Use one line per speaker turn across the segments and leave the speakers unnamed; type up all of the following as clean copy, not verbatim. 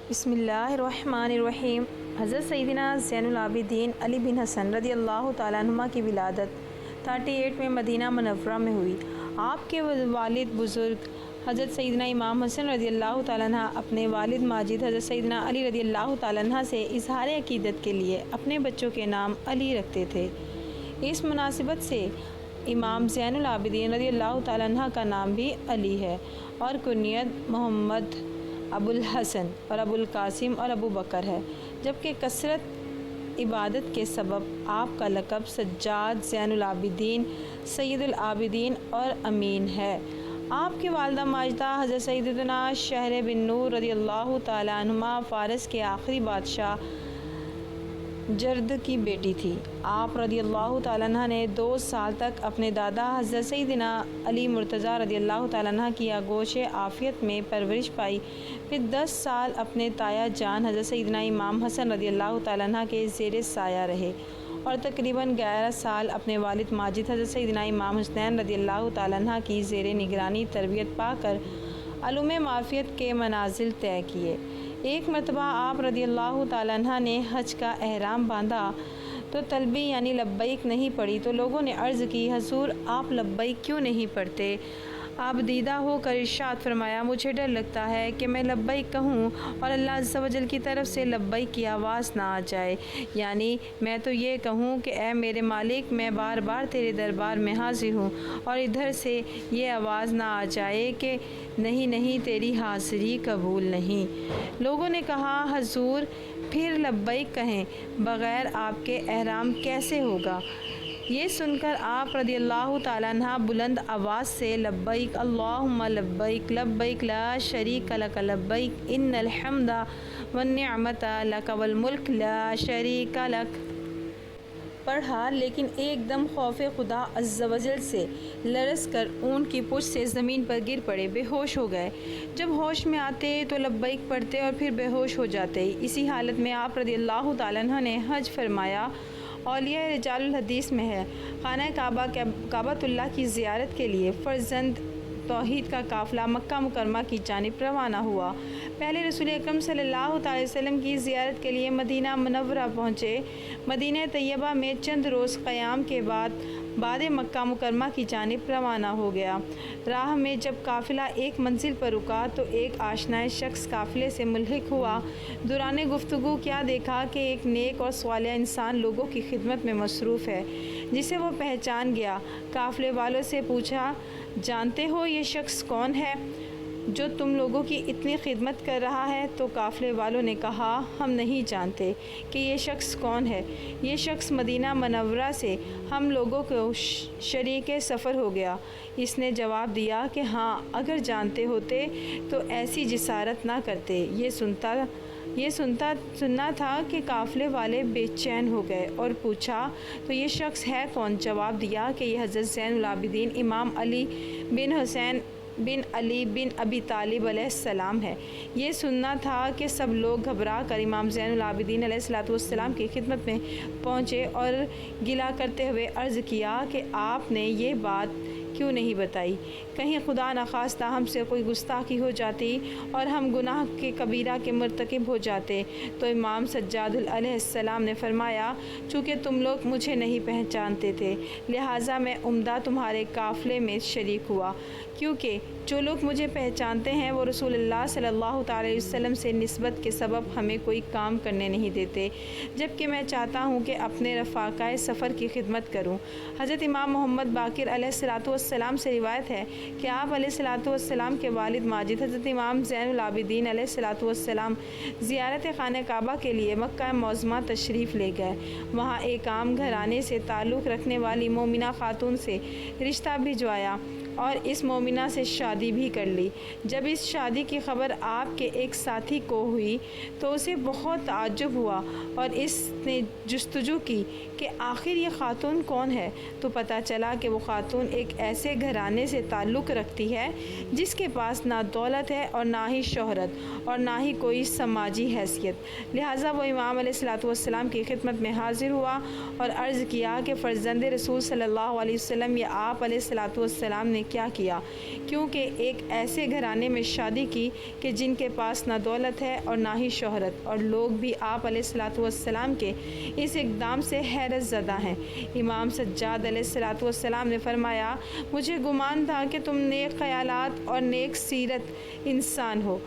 بسم اللہ الرحمن الرحیم۔ حضرت سیدنا زین العابدین علی بن حسن رضی اللہ تعالیٰ عنہ کی ولادت 38 میں مدینہ منورہ میں ہوئی۔ آپ کے والد بزرگ حضرت سیدنا امام حسن رضی اللہ تعالیٰ عنہ اپنے والد ماجد حضرت سیدنا علی رضی اللہ تعالیٰ عنہ سے اظہار عقیدت کے لیے اپنے بچوں کے نام علی رکھتے تھے۔ اس مناسبت سے امام زین العابدین رضی اللہ تعالیٰ عنہ کا نام بھی علی ہے اور کنیت محمد، ابو الحسن اور ابو القاسم اور ابو بکر ہے، جبکہ کثرت عبادت کے سبب آپ کا لقب سجاد، زین العابدین، سید العابدین اور امین ہے۔ آپ کی والدہ ماجدہ حضرت سیدنا شہر بن نور رضی اللہ تعالیٰ عنہما فارس کے آخری بادشاہ جرد کی بیٹی تھی۔ آپ رضی اللہ تعالیٰ عنہ نے 2 سال تک اپنے دادا حضرت سیدنا علی مرتضیٰ رضی اللہ تعالیٰ عنہ کی آغوش عافیت میں پرورش پائی، پھر 10 سال اپنے تایا جان حضرت سیدنا امام حسن رضی اللہ تعالیٰ عنہ کے زیر سایہ رہے اور تقریباً 11 سال اپنے والد ماجد حضرت سیدنا امام حسنین رضی اللہ تعالیٰ عنہ کی زیر نگرانی تربیت پا کر علوم معافیت کے منازل طے کیے۔ ایک مرتبہ آپ رضی اللہ تعالیٰ عنہ نے حج کا احرام باندھا تو تلبی یعنی لبیک نہیں پڑھی، تو لوگوں نے عرض کی، حضور آپ لبیک کیوں نہیں پڑھتے؟ آپ دیدہ ہو کر ارشاد فرمایا، مجھے ڈر لگتا ہے کہ میں لبیک کہوں اور اللہ عز و جل کی طرف سے لبیک کی آواز نہ آ جائے، یعنی میں تو یہ کہوں کہ اے میرے مالک، میں بار بار تیرے دربار میں حاضر ہوں، اور ادھر سے یہ آواز نہ آ جائے کہ نہیں تیری حاضری قبول نہیں۔ لوگوں نے کہا، حضور پھر لبیک کہیں، بغیر آپ کے احرام کیسے ہوگا؟ یہ سن کر آپ رضی اللہ تعالیٰ عنہ بلند آواز سے لبیک اللہم لبیک لبیک لا شریک لک لبیک ان الحمد والنعمت لک والملک لا شریک لک پڑھا، لیکن ایک دم خوف خدا عز و جل سے لرز کر اونٹ کی پشت سے زمین پر گر پڑے، بے ہوش ہو گئے۔ جب ہوش میں آتے تو لبیک پڑھتے اور پھر بے ہوش ہو جاتے۔ اسی حالت میں آپ رضی اللہ تعالیٰ عنہ نے حج فرمایا۔ اولیاء رجال الحدیث میں ہے، خانہ کعبۃ اللہ کی زیارت کے لیے فرزند توحید کا قافلہ مکہ مکرمہ کی جانب روانہ ہوا۔ پہلے رسول اکرم صلی اللہ تعالی وسلم کی زیارت کے لیے مدینہ منورہ پہنچے۔ مدینہ طیبہ میں چند روز قیام کے بعد مکہ مکرمہ کی جانب روانہ ہو گیا۔ راہ میں جب قافلہ ایک منزل پر رکا تو ایک آشنا شخص قافلے سے ملحق ہوا۔ دوران گفتگو کیا دیکھا کہ ایک نیک اور صالح انسان لوگوں کی خدمت میں مصروف ہے، جسے وہ پہچان گیا۔ قافلے والوں سے پوچھا، جانتے ہو یہ شخص کون ہے جو تم لوگوں کی اتنی خدمت کر رہا ہے؟ تو قافلے والوں نے کہا، ہم نہیں جانتے کہ یہ شخص کون ہے، یہ شخص مدینہ منورہ سے ہم لوگوں کو شریک سفر ہو گیا۔ اس نے جواب دیا کہ ہاں، اگر جانتے ہوتے تو ایسی جسارت نہ کرتے۔ یہ سننا تھا کہ قافلے والے بے چین ہو گئے اور پوچھا، تو یہ شخص ہے کون؟ جواب دیا کہ یہ حضرت زین العابدین امام علی بن حسین بن علی بن ابی طالب علیہ السلام ہے۔ یہ سننا تھا کہ سب لوگ گھبرا کر امام زین العابدین علیہ السلام کی خدمت میں پہنچے اور گلہ کرتے ہوئے عرض کیا کہ آپ نے یہ بات کیوں نہیں بتائی؟ کہیں خدا نخواستہ ہم سے کوئی گستاخی ہو جاتی اور ہم گناہ کے کبیرہ کے مرتکب ہو جاتے۔ تو امام سجاد علیہ السلام نے فرمایا، چونکہ تم لوگ مجھے نہیں پہچانتے تھے، لہٰذا میں عمدہ تمہارے قافلے میں شریک ہوا، کیونکہ جو لوگ مجھے پہچانتے ہیں وہ رسول اللہ صلی اللہ تعالی وسلم سے نسبت کے سبب ہمیں کوئی کام کرنے نہیں دیتے، جبکہ میں چاہتا ہوں کہ اپنے رفاقائے سفر کی خدمت کروں۔ حضرت امام محمد باقر علیہ السلام سے روایت ہے کہ آپ علیہ السلام کے والد ماجد حضرت امام زین العابدین علیہ السلام زیارت خانہ کعبہ کے لیے مکہ معظمہ تشریف لے گئے۔ وہاں ایک عام گھرانے سے تعلق رکھنے والی مومنہ خاتون سے رشتہ بھجوایا اور اس مومنہ سے شادی بھی کر لی۔ جب اس شادی کی خبر آپ کے ایک ساتھی کو ہوئی تو اسے بہت تعجب ہوا اور اس نے جستجو کی کہ آخر یہ خاتون کون ہے، تو پتہ چلا کہ وہ خاتون ایک ایسے گھرانے سے تعلق رکھتی ہے جس کے پاس نہ دولت ہے اور نہ ہی شہرت اور نہ ہی کوئی سماجی حیثیت۔ لہٰذا وہ امام علیہ الصلوۃ والسلام کی خدمت میں حاضر ہوا اور عرض کیا کہ فرزند رسول صلی اللہ علیہ وسلم، یہ آپ علیہ الصلوۃ والسلام نے کیا کیا، کیونکہ ایک ایسے گھرانے میں شادی کی کہ جن کے پاس نہ دولت ہے اور نہ ہی شہرت، اور لوگ بھی آپ علیہ الصلوۃ والسلام کے اس اقدام سے حیرت زدہ ہیں۔ امام سجاد علیہ الصلوۃ والسلام نے فرمایا، مجھے گمان تھا کہ تم نیک خیالات اور نیک سیرت انسان ہو۔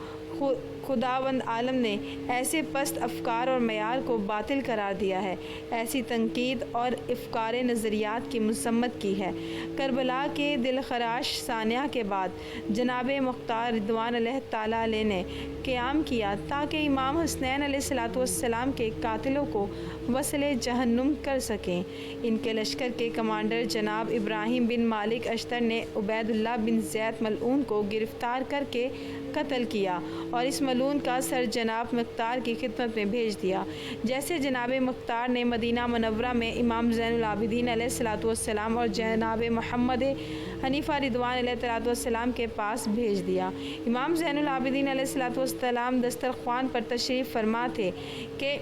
خداوند عالم نے ایسے پست افکار اور معیار کو باطل قرار دیا ہے، ایسی تنقید اور افکار نظریات کی مذمت کی ہے۔ کربلا کے دلخراش سانحہ کے بعد جناب مختار رضوان اللہ تعالیٰ علیہ نے قیام کیا تاکہ امام حسنین علیہ الصلوۃ والسلام کے قاتلوں کو وصل جہنم کر سکیں۔ ان کے لشکر کے کمانڈر جناب ابراہیم بن مالک اشتر نے عبید اللہ بن زید ملعون کو گرفتار کر کے قتل کیا اور اس ملعون کا سر جناب مختار کی خدمت میں بھیج دیا۔ جیسے جناب مختار نے مدینہ منورہ میں امام زین العابدین علیہ الصلوۃ والسلام اور جناب محمد حنیفہ رضوان علیہ السلام کے پاس بھیج دیا۔ امام زین العابدین علیہ الصلوۃ والسلام دسترخوان پر تشریف فرما تھے کہ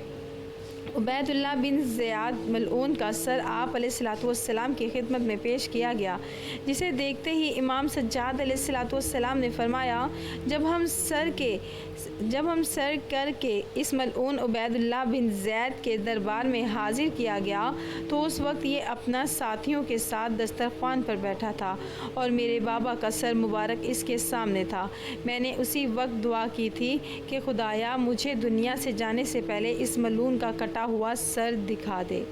عبید اللہ بن زیاد ملعون کا سر آپ علیہ الصلوۃ والسلام کی خدمت میں پیش کیا گیا، جسے دیکھتے ہی امام سجاد علیہ الصلوۃ والسلام نے فرمایا، جب ہم سر کر کے اس ملعون عبید اللہ بن زید کے دربار میں حاضر کیا گیا تو اس وقت یہ اپنا ساتھیوں کے ساتھ دسترخوان پر بیٹھا تھا اور میرے بابا کا سر مبارک اس کے سامنے تھا۔ میں نے اسی وقت دعا کی تھی کہ خدایا مجھے دنیا سے جانے سے پہلے اس ملعون کا کٹا ہوا سر دکھا دے۔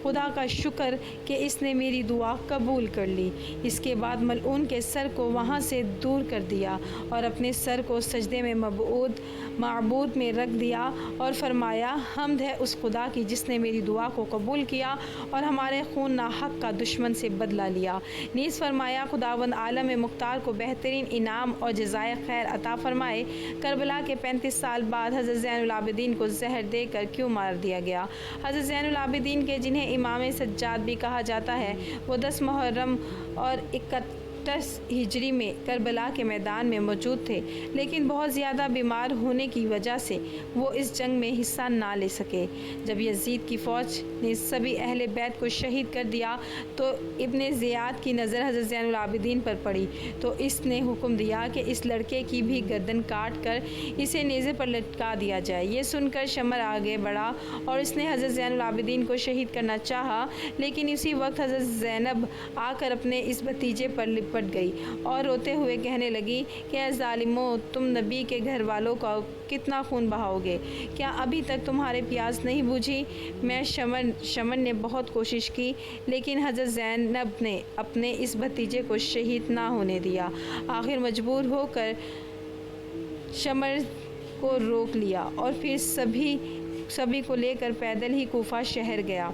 خدا کا شکر کہ اس نے میری دعا قبول کر لی۔ اس کے بعد ملعون کے سر کو وہاں سے دور کر دیا اور اپنے سر کو سجدے میں معبود میں رکھ دیا اور فرمایا، حمد ہے اس خدا کی جس نے میری دعا کو قبول کیا اور ہمارے خون ناحق کا دشمن سے بدلہ لیا۔ نیز فرمایا، خداوند عالم مختار کو بہترین انعام اور جزائے خیر عطا فرمائے۔ کربلا کے 35 سال بعد حضرت زین العابدین کو زہر دے کر کیوں مار دیا گیا؟ حضرت زین العابدین کے جنہیں امام سجاد بھی کہا جاتا ہے، وہ 10 محرم اور 31 ہجری میں کربلا کے میدان میں موجود تھے، لیکن بہت زیادہ بیمار ہونے کی وجہ سے وہ اس جنگ میں حصہ نہ لے سکے۔ جب یزید کی فوج نے سبھی اہل بیت کو شہید کر دیا تو ابن زیاد کی نظر حضرت زین العابدین پر پڑی تو اس نے حکم دیا کہ اس لڑکے کی بھی گردن کاٹ کر اسے نیزے پر لٹکا دیا جائے۔ یہ سن کر شمر آگے بڑھا اور اس نے حضرت زین العابدین کو شہید کرنا چاہا، لیکن اسی وقت حضرت زینب آ کر اپنے اس بھتیجے پر لپٹ گئی اور روتے ہوئے کہنے لگی کہ اے ظالموں، تم نبی کے گھر والوں کا کتنا خون بہاؤ گے؟ کیا ابھی تک تمہارے پیاس نہیں بجھی؟ میں شمر نے بہت کوشش کی، لیکن حضرت زینب نے اپنے اس بھتیجے کو شہید نہ ہونے دیا۔ آخر مجبور ہو کر شمر کو روک لیا اور پھر سبھی کو لے کر پیدل ہی کوفہ شہر گیا۔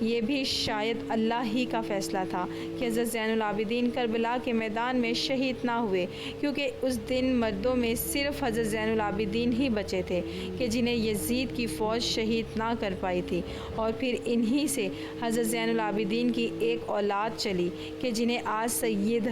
یہ بھی شاید اللہ ہی کا فیصلہ تھا کہ حضرت زین العابدین کربلا کے میدان میں شہید نہ ہوئے، کیونکہ اس دن مردوں میں صرف حضرت زین العابدین ہی بچے تھے کہ جنہیں یزید کی فوج شہید نہ کر پائی تھی، اور پھر انہی سے حضرت زین العابدین کی ایک اولاد چلی کہ جنہیں آج سید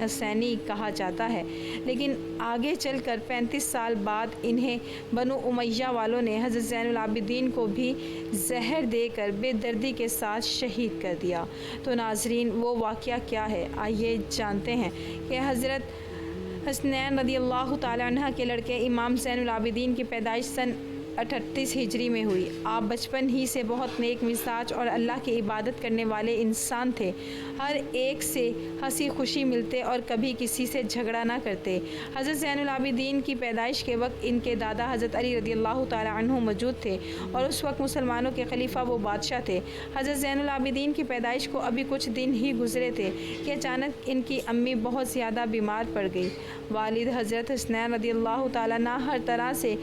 حسینی کہا جاتا ہے، لیکن آگے چل کر 35 سال بعد انہیں بنو امیہ والوں نے حضرت زین العابدین کو بھی زہر دے کر بے دردی کے ساتھ شہید کر دیا۔ تو ناظرین، وہ واقعہ کیا ہے؟ آئیے جانتے ہیں کہ حضرت حسنین رضی اللہ تعالیٰ عنہ کے لڑکے امام زین العابدین کی پیدائش سن 38 ہجری میں ہوئی۔ آپ بچپن ہی سے بہت نیک مزاج اور اللہ کی عبادت کرنے والے انسان تھے۔ ہر ایک سے ہنسی خوشی ملتے اور کبھی کسی سے جھگڑا نہ کرتے۔ حضرت زین العابدین کی پیدائش کے وقت ان کے دادا حضرت علی رضی اللہ تعالیٰ عنہ موجود تھے اور اس وقت مسلمانوں کے خلیفہ وہ بادشاہ تھے۔ حضرت زین العابدین کی پیدائش کو ابھی کچھ دن ہی گزرے تھے کہ اچانک ان کی امی بہت زیادہ بیمار پڑ گئی۔ والد حضرت حسنین رضی اللہ تعالیٰ عنہ ہر طرح سے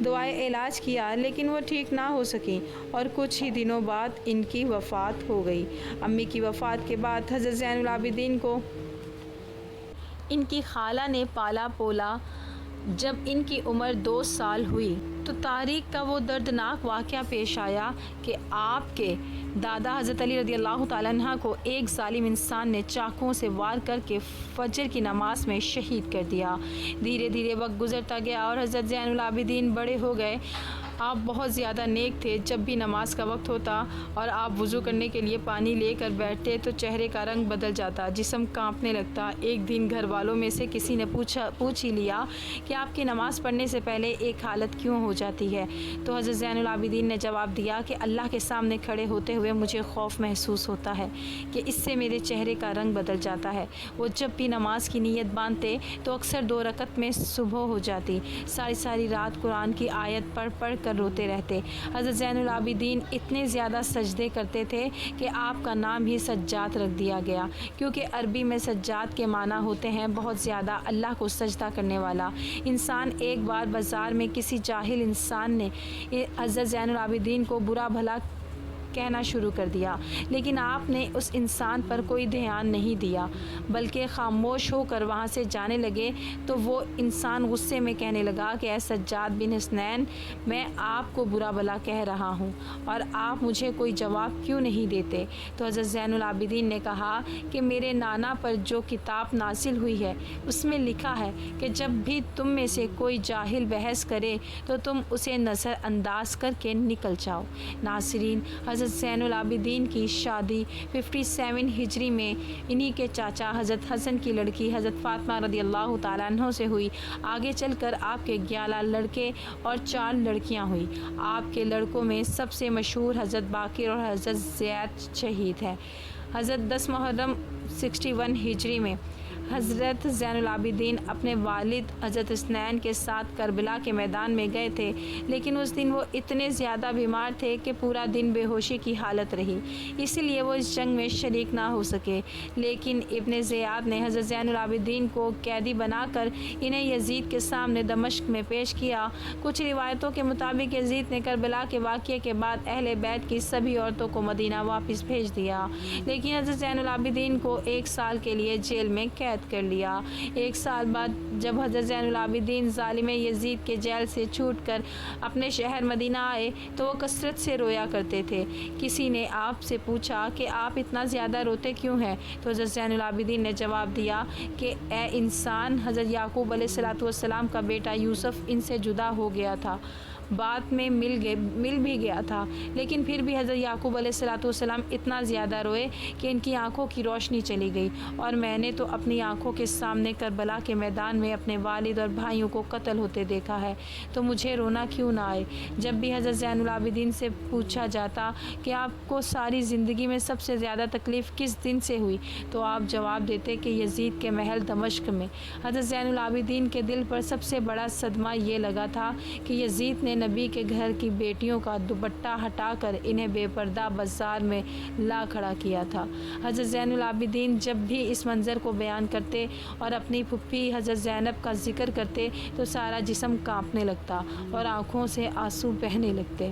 دعائے علاج کیا، لیکن وہ ٹھیک نہ ہو سکیں اور کچھ ہی دنوں بعد ان کی وفات ہو گئی۔ امی کی وفات کے بعد حضرت زین العابدین کو ان کی خالہ نے پالا پولا جب ان کی عمر 2 سال ہوئی تو تاریخ کا وہ دردناک واقعہ پیش آیا کہ آپ کے دادا حضرت علی رضی اللہ تعالیٰ عنہ کو ایک ظالم انسان نے چاقوؤں سے وار کر کے فجر کی نماز میں شہید کر دیا۔ دھیرے دھیرے وقت گزرتا گیا اور حضرت زین العابدین بڑے ہو گئے۔ آپ بہت زیادہ نیک تھے۔ جب بھی نماز کا وقت ہوتا اور آپ وضو کرنے کے لیے پانی لے کر بیٹھتے تو چہرے کا رنگ بدل جاتا، جسم کانپنے لگتا۔ ایک دن گھر والوں میں سے کسی نے پوچھ ہی لیا کہ آپ کی نماز پڑھنے سے پہلے ایک حالت کیوں ہو جاتی ہے؟ تو حضرت زین العابدین نے جواب دیا کہ اللہ کے سامنے کھڑے ہوتے ہوئے مجھے خوف محسوس ہوتا ہے کہ اس سے میرے چہرے کا رنگ بدل جاتا ہے۔ وہ جب بھی نماز کی نیت باندھتے تو اکثر 2 رکعت میں صبح ہو جاتی۔ ساری رات قرآن کی آیت پڑھ کر روتے رہتے۔ حضرت زین العابدین اتنے زیادہ سجدے کرتے تھے کہ آپ کا نام ہی سجاد رکھ دیا گیا، کیونکہ عربی میں سجاد کے معنی ہوتے ہیں بہت زیادہ اللہ کو سجدہ کرنے والا انسان۔ ایک بار بازار میں کسی جاہل انسان نے حضرت زین العابدین کو برا بھلا کہنا شروع کر دیا، لیکن آپ نے اس انسان پر کوئی دھیان نہیں دیا بلکہ خاموش ہو کر وہاں سے جانے لگے۔ تو وہ انسان غصے میں کہنے لگا کہ اے سجاد بن حسنین، میں آپ کو برا بھلا کہہ رہا ہوں اور آپ مجھے کوئی جواب کیوں نہیں دیتے؟ تو حضرت زین العابدین نے کہا کہ میرے نانا پر جو کتاب نازل ہوئی ہے اس میں لکھا ہے کہ جب بھی تم میں سے کوئی جاہل بحث کرے تو تم اسے نظر انداز کر کے نکل جاؤ۔ ناظرین، حضرت زین العابدین کی شادی 57 ہجری میں انہی کے چاچا حضرت حسن کی لڑکی حضرت فاطمہ رضی اللہ تعالیٰ عنہ سے ہوئی۔ آگے چل کر آپ کے 11 لڑکے اور 4 لڑکیاں ہوئی۔ آپ کے لڑکوں میں سب سے مشہور حضرت باقر اور حضرت زید شہید ہیں۔ حضرت 10 محرم 61 ہجری میں حضرت زین العابدین اپنے والد حضرت حسنین کے ساتھ کربلا کے میدان میں گئے تھے، لیکن اس دن وہ اتنے زیادہ بیمار تھے کہ پورا دن بے ہوشی کی حالت رہی، اسی لیے وہ اس جنگ میں شریک نہ ہو سکے۔ لیکن ابن زیاد نے حضرت زین العابدین کو قیدی بنا کر انہیں یزید کے سامنے دمشق میں پیش کیا۔ کچھ روایتوں کے مطابق یزید نے کربلا کے واقعے کے بعد اہل بیت کی سبھی عورتوں کو مدینہ واپس بھیج دیا، لیکن حضرت زین العابدین کو 1 سال کے لیے جیل میں قید کر لیا۔ 1 سال بعد جب حضرت زین العابدین ظالم یزید کے جیل سے چھوٹ کر اپنے شہر مدینہ آئے تو وہ کثرت سے رویا کرتے تھے۔ کسی نے آپ سے پوچھا کہ آپ اتنا زیادہ روتے کیوں ہیں؟ تو حضرت زین العابدین نے جواب دیا کہ اے انسان، حضرت یعقوب علیہ السلام کا بیٹا یوسف ان سے جدا ہو گیا تھا، بعد میں مل بھی گیا تھا، لیکن پھر بھی حضرت یعقوب علیہ السلام اتنا زیادہ روئے کہ ان کی آنکھوں کی روشنی چلی گئی، اور میں نے تو اپنی آنکھوں کے سامنے کربلا کے میدان میں اپنے والد اور بھائیوں کو قتل ہوتے دیکھا ہے، تو مجھے رونا کیوں نہ آئے؟ جب بھی حضرت زین العابدین سے پوچھا جاتا کہ آپ کو ساری زندگی میں سب سے زیادہ تکلیف کس دن سے ہوئی تو آپ جواب دیتے کہ یزید کے محل دمشق میں۔ حضرت زین العابدین کے دل پر سب سے بڑا صدمہ یہ لگا تھا کہ یزید نے نبی کے گھر کی بیٹیوں کا دوپٹہ ہٹا کر انہیں بے پردہ بازار میں لا کھڑا کیا تھا۔ حضرت زین العابدین جب بھی اس منظر کو بیان کرتے اور اپنی پھپھی حضرت زینب کا ذکر کرتے تو سارا جسم کانپنے لگتا اور آنکھوں سے آنسو بہنے لگتے۔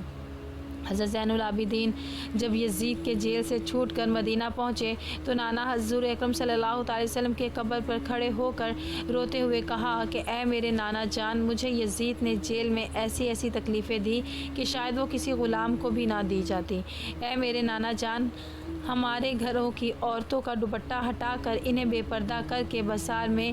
حضرت زین العابدین جب یزید کے جیل سے چھوٹ کر مدینہ پہنچے تو نانا حضور اکرم صلی اللہ علیہ وسلم کے قبر پر کھڑے ہو کر روتے ہوئے کہا کہ اے میرے نانا جان، مجھے یزید نے جیل میں ایسی تکلیفیں دی کہ شاید وہ کسی غلام کو بھی نہ دی جاتی۔ اے میرے نانا جان، ہمارے گھروں کی عورتوں کا دوپٹہ ہٹا کر انہیں بے پردہ کر کے بازار میں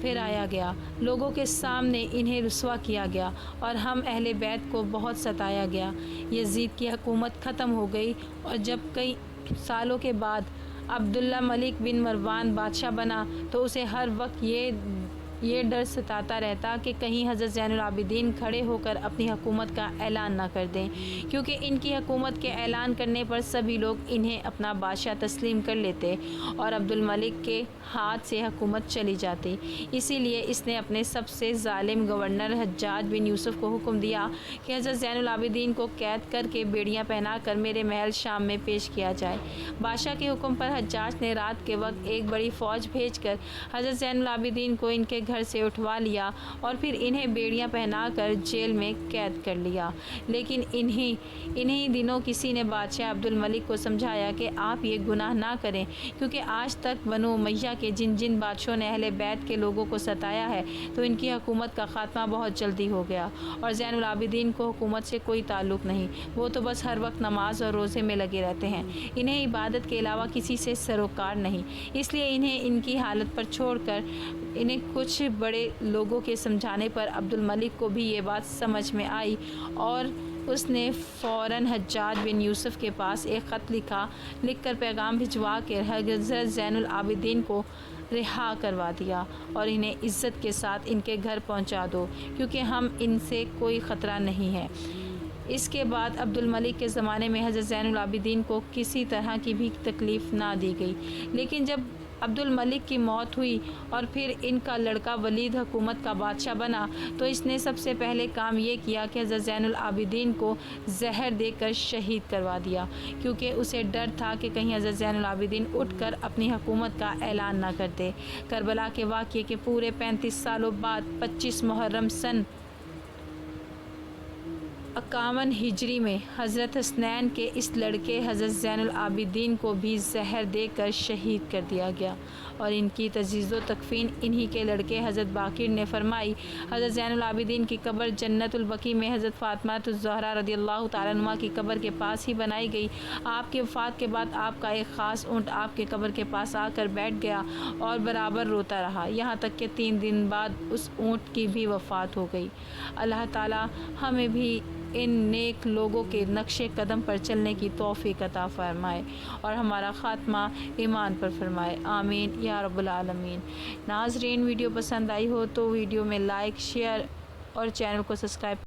پھرایا گیا، لوگوں کے سامنے انہیں رسوا کیا گیا اور ہم اہل بیت کو بہت ستایا گیا۔ یزید کی حکومت ختم ہو گئی اور جب کئی سالوں کے بعد عبداللہ ملک بن مروان بادشاہ بنا تو اسے ہر وقت یہ ڈر ستاتا رہتا کہ کہیں حضرت زین العابدین کھڑے ہو کر اپنی حکومت کا اعلان نہ کر دیں، کیونکہ ان کی حکومت کے اعلان کرنے پر سبھی لوگ انہیں اپنا بادشاہ تسلیم کر لیتے اور عبدالملک کے ہاتھ سے حکومت چلی جاتی۔ اسی لیے اس نے اپنے سب سے ظالم گورنر حجاج بن یوسف کو حکم دیا کہ حضرت زین العابدین کو قید کر کے بیڑیاں پہنا کر میرے محل شام میں پیش کیا جائے۔ بادشاہ کے حکم پر حجاج نے رات کے وقت ایک بڑی فوج بھیج کر حضرت زین العابدین کو ان کے گھر گھر سے اٹھوا لیا اور پھر انہیں بیڑیاں پہنا کر جیل میں قید کر لیا۔ لیکن انہی دنوں کسی نے بادشاہ عبد الملک کو سمجھایا کہ آپ یہ گناہ نہ کریں، کیونکہ آج تک بنو امیہ کے جن بادشاہوں نے اہل بیت کے لوگوں کو ستایا ہے تو ان کی حکومت کا خاتمہ بہت جلدی ہو گیا، اور زین العابدین کو حکومت سے کوئی تعلق نہیں، وہ تو بس ہر وقت نماز اور روزے میں لگے رہتے ہیں، انہیں عبادت کے علاوہ کسی سے سروکار نہیں۔ اس لیے انہیں ان کی حالت پر چھوڑ کر انہیں کچھ بڑے لوگوں کے سمجھانے پر عبد الملک کو بھی یہ بات سمجھ میں آئی، اور اس نے فوراً حجاج بن یوسف کے پاس ایک خط لکھ کر پیغام بھجوا کے حضرت زین العابدین کو رہا کروا دیا اور انہیں عزت کے ساتھ ان کے گھر پہنچا دو، کیونکہ ہم ان سے کوئی خطرہ نہیں ہے۔ اس کے بعد عبد الملک کے زمانے میں حضرت زین العابدین کو کسی طرح کی بھی تکلیف نہ دی گئی، لیکن جب عبد الملک کی موت ہوئی اور پھر ان کا لڑکا ولید حکومت کا بادشاہ بنا تو اس نے سب سے پہلے کام یہ کیا کہ حضرت زین العابدین کو زہر دے کر شہید کروا دیا، کیونکہ اسے ڈر تھا کہ کہیں حضرت زین العابدین اٹھ کر اپنی حکومت کا اعلان نہ کر دے۔ کربلا کے واقعے کے پورے 35 سالوں بعد 25 محرم سن 51 ہجری میں حضرت حسنین کے اس لڑکے حضرت زین العابدین کو بھی زہر دے کر شہید کر دیا گیا، اور ان کی تجہیز و تکفین انہی کے لڑکے حضرت باقر نے فرمائی۔ حضرت زین العابدین کی قبر جنت البقیع میں حضرت فاطمہ الزہرا رضی اللہ تعالیٰ عنہا کی قبر کے پاس ہی بنائی گئی۔ آپ کی وفات کے بعد آپ کا ایک خاص اونٹ آپ کے قبر کے پاس آ کر بیٹھ گیا اور برابر روتا رہا، یہاں تک کہ 3 دن بعد اس اونٹ کی بھی وفات ہو گئی۔ اللہ تعالیٰ ہمیں بھی ان نیک لوگوں کے نقش قدم پر چلنے کی توفیق عطا فرمائے اور ہمارا خاتمہ ایمان پر فرمائے، آمین یا رب العالمین۔ ناظرین، ویڈیو پسند آئی ہو تو ویڈیو میں لائک، شیئر اور چینل کو سبسکرائب